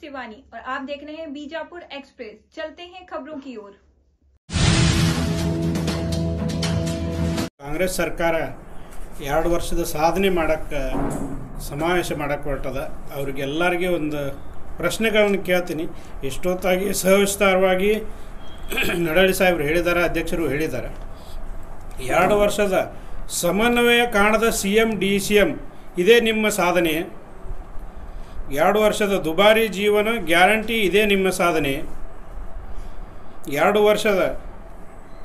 शिवानी और आप देख रहे हैं बीजापुर एक्सप्रेस। चलते हैं खबरों की ओर। ಕಾಂಗ್ರೆಸ್ ಸರ್ಕಾರ 2 ವರ್ಷದ ಸಾಧನೆ ಮಾಡಕ್ಕೆ ಸಮಾವೇಶ ಮಾಡಕ್ಕೆ ಹೊರಟದ. ಅವರಿಗೆಲ್ಲರಿಗೆ ಒಂದು ಪ್ರಶ್ನೆಗಳನ್ನು ಕೇಳ್ತೀನಿ. ಎಷ್ಟೊತ್ತಾಗಿ ಸವಿಸ್ತಾರವಾಗಿ ನಡಳಿ ಸಾಹೇಬರು ಹೇಳಿದ್ದಾರೆ, ಅಧ್ಯಕ್ಷರು ಹೇಳಿದ್ದಾರೆ. 2 ವರ್ಷದ ಸಮನ್ವಯ ಕಾಣದ CM DCM ಇದೇ ನಿಮ್ಮ ಸಾಧನೆ. 2 ವರ್ಷದ ದುಬಾರಿ ಜೀವನ ಗ್ಯಾರಂಟಿ ಇದೇ ನಿಮ್ಮ ಸಾಧನೆ. 2 ವರ್ಷದ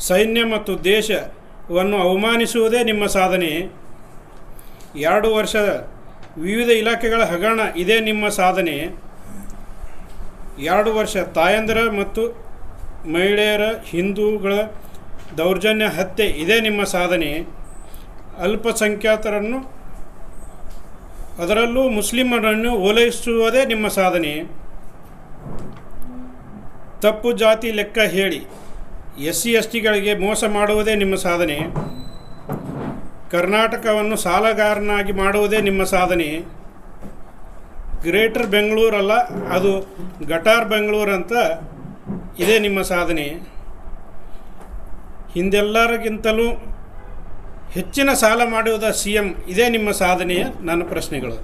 ಸೈನ್ಯ ಮತ್ತು ದೇಶವನ್ನು ಅವಮಾನಿಸುವುದೇ ನಿಮ್ಮ ಸಾಧನೆ. 2 ವರ್ಷದ ವಿವಿಧ ಇಲಾಖೆಗಳ ಹಗರಣ ಇದೇ ನಿಮ್ಮ ಸಾಧನೆ. 2 ವರ್ಷ ತಾಯಂದಿರ ಮತ್ತು ಮಹಿಳೆಯರ ಹಿಂದೂಗಳ ದೌರ್ಜನ್ಯ ಹತ್ಯೆ ಇದೇ ನಿಮ್ಮ ಸಾಧನೆ. ಅಲ್ಪಸಂಖ್ಯಾತರನ್ನು ಅದರಲ್ಲೂ ಮುಸ್ಲಿಮರನ್ನು ಓಲೈಸುವುದೇ ನಿಮ್ಮ ಸಾಧನೆ. ತಪ್ಪು ಜಾತಿ ಲೆಕ್ಕ ಹೇಳಿ SC STಗಳಿಗೆ ಮೋಸ ಮಾಡುವುದೇ ನಿಮ್ಮ ಸಾಧನೆ. ಕರ್ನಾಟಕವನ್ನು ಸಾಲಗಾರನಾಗಿ ಮಾಡುವುದೇ ನಿಮ್ಮ ಸಾಧನೆ. ಗ್ರೇಟರ್ ಬೆಂಗಳೂರಲ್ಲ, ಅದು ಗಟಾರ್ ಬೆಂಗಳೂರು ಅಂತ ಇದೇ ನಿಮ್ಮ ಸಾಧನೆ. ಹಿಂದೆಲ್ಲರಿಗಿಂತಲೂ ಹೆಚ್ಚಿನ ಸಾಲ ಮಾಡುವುದ CM ಇದೇ ನಿಮ್ಮ ಸಾಧನೆಯ ನನ್ನ ಪ್ರಶ್ನೆಗಳು.